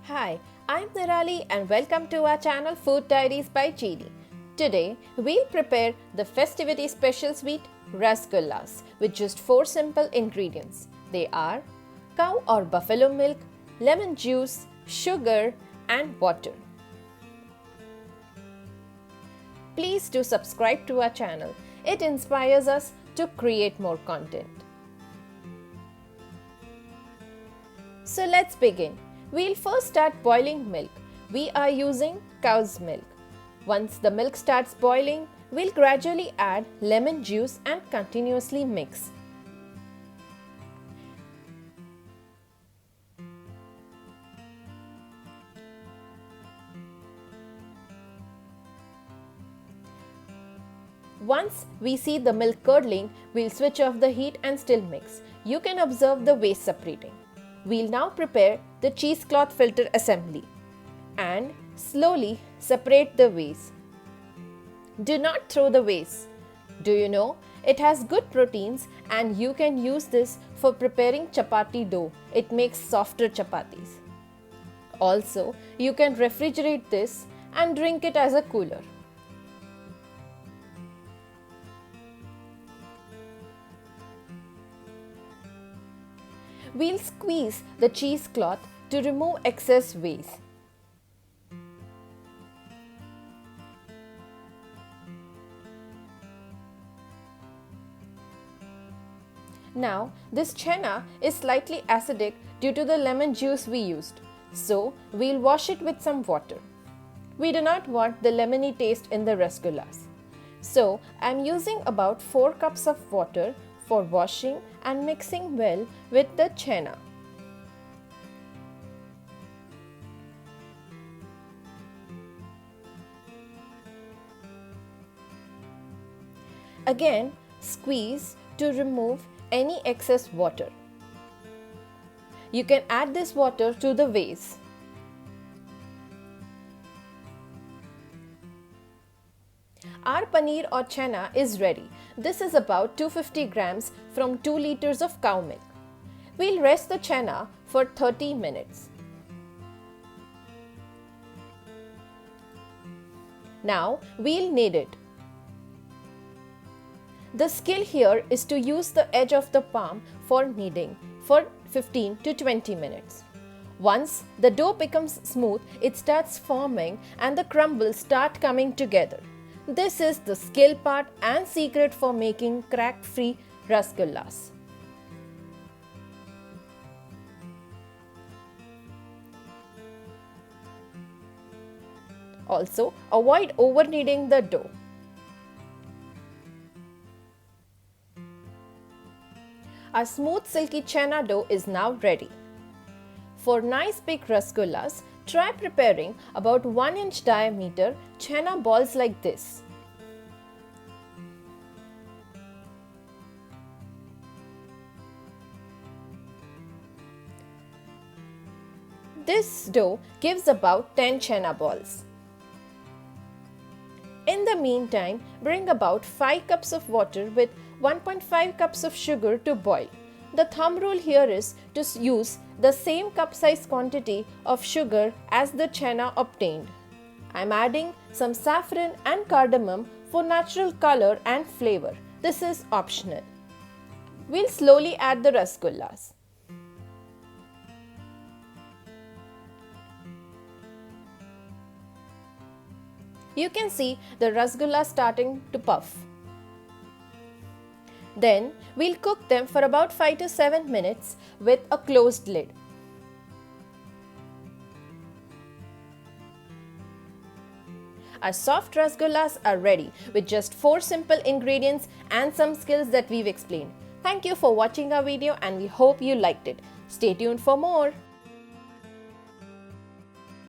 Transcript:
Hi, I'm Nirali and welcome to our channel Food Diaries by Chidi. Today, we'll prepare the festivity special sweet Rasgullas with just 4 simple ingredients. They are cow or buffalo milk, lemon juice, sugar and water. Please do subscribe to our channel. It inspires us to create more content. So let's begin. We'll first start boiling milk. We are using cow's milk. Once the milk starts boiling, we'll gradually add lemon juice and continuously mix. Once we see the milk curdling, we'll switch off the heat and still mix. You can observe the vase separating. We'll now prepare the cheesecloth filter assembly and slowly separate the vase. Do not throw the vase. Do you know it has good proteins and you can use this for preparing chapati dough. It makes softer chapatis. Also, you can refrigerate this and drink it as a cooler. We'll squeeze the cheesecloth to remove excess vase. Now, this chenna is slightly acidic due to the lemon juice we used, so we'll wash it with some water. We do not want the lemony taste in the rasgullas. So, I'm using about 4 cups of water for washing and mixing well with the chenna. Again, squeeze to remove any excess water. You can add this water to the vase. Our paneer or chenna is ready. This is about 250 grams from 2 liters of cow milk. We'll rest the chenna for 30 minutes. Now we'll knead it. The skill here is to use the edge of the palm for kneading for 15 to 20 minutes. Once the dough becomes smooth, it starts forming and the crumbles start coming together. This is the skill part and secret for making crack-free rasgullas. Also, avoid over-kneading the dough. Our smooth silky chenna dough is now ready. For nice big rasgullas, try preparing about 1 inch diameter chenna balls like this. This dough gives about 10 chenna balls. In the meantime, bring about 5 cups of water with 1.5 cups of sugar to boil. The thumb rule here is to use the same cup size quantity of sugar as the chenna obtained. I am adding some saffron and cardamom for natural color and flavor. This is optional. We'll slowly add the rasgullas. You can see the rasgullas starting to puff. Then we'll cook them for about 5 to 7 minutes with a closed lid. Our soft rasgullas are ready with just 4 simple ingredients and some skills that we've explained. Thank you for watching our video and we hope you liked it. Stay tuned for more.